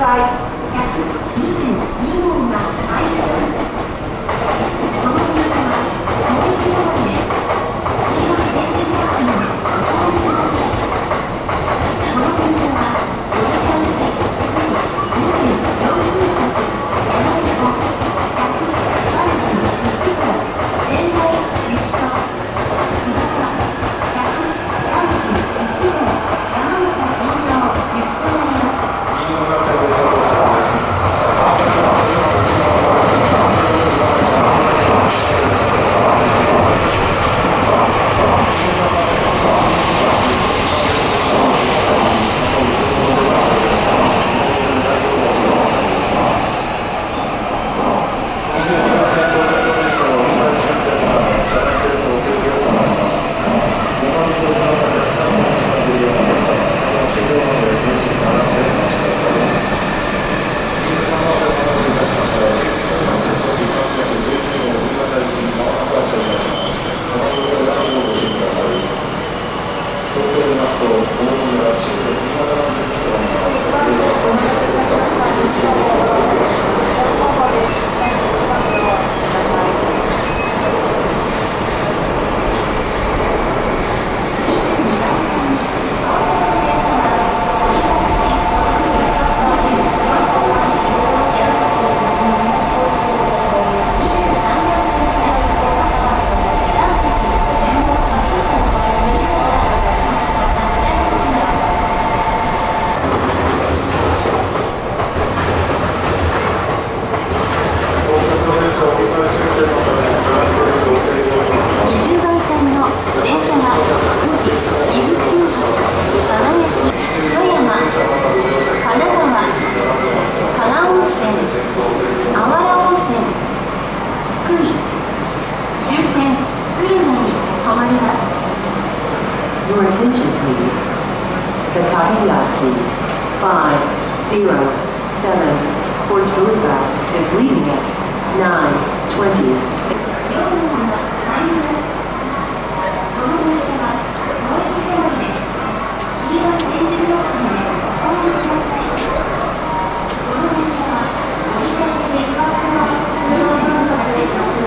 台122号が入ります。この電車はもう一度です。黄色い電池ブロックまでお下がりください。この電車は折り返し9時24分発山手線131号仙台行きとつばさ131号山形新庄行きとなります。Your attention please. The Kahiyaki 507 Port Suica is leaving at 9:20. この電車はもう一度です。黄色い電池ブロックまでお下がりください。この電車は折り返し9時28分3分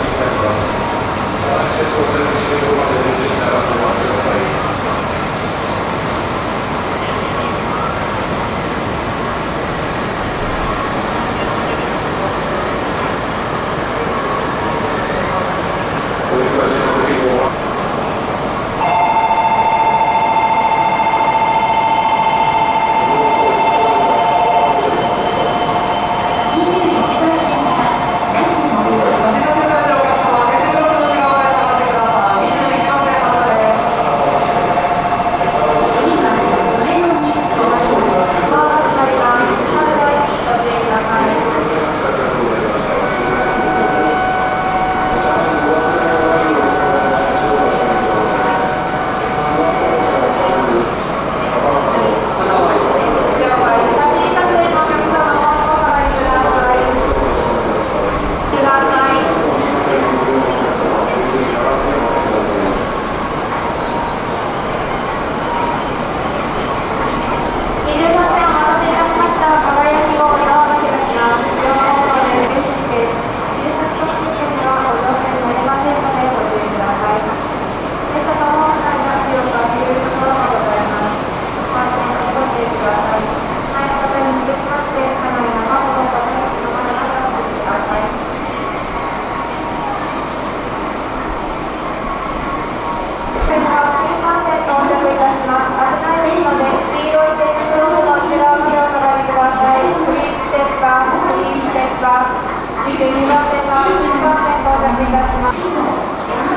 13分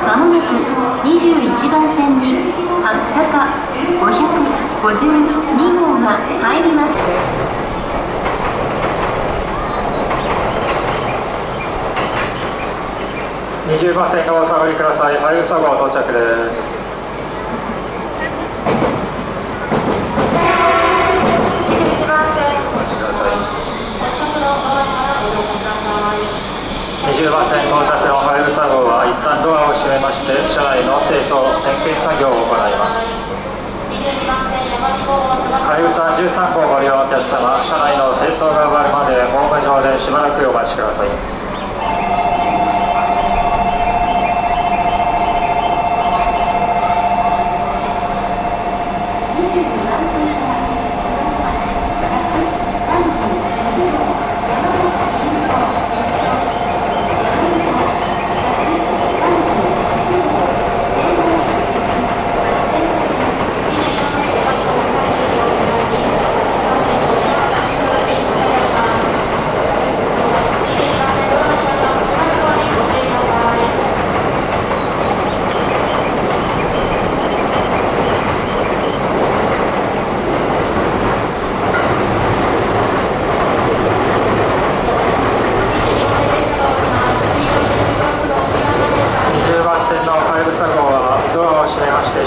まもなく21番線に白鷹552号が入ります。20番線にお下がりください。はゆさ号到着です。21番線、お近くのお車からお降りください。20番線到着のはやぶさ号は一旦ドアを閉めまして車内の清掃点検作業を行います。はやぶさ13号ご利用のお客様、車内の清掃が終わるまでホーム上でしばらくお待ちください。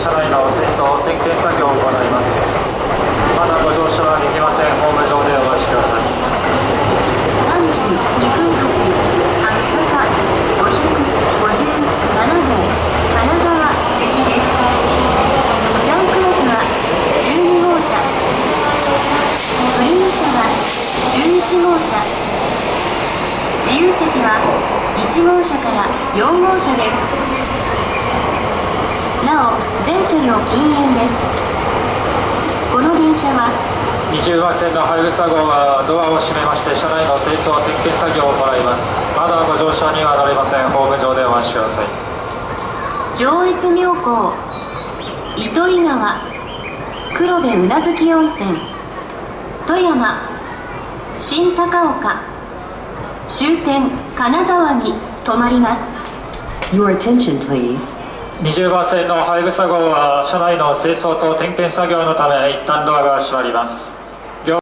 車内の清掃点検作業を行います。まだご乗車はできません。ホーム上でお待ちください。32分発白鷹557号金沢行きです。グランクロスは12号車、グリーン車は11号車、自由席は1号車から4号車です。なお、全車両禁煙です。この電車は20番線のはやぶさ号はドアを閉めまして車内の清掃点検作業を行います。まだご乗車にはなりません。ホーム上でお待ちください。上越妙高、糸魚川、黒部宇奈月温泉、富山、新高岡、終点金沢に停まります。 Your attention please. 20番線のはやぶさ号は車内の清掃と点検作業のため一旦ドアが閉まります。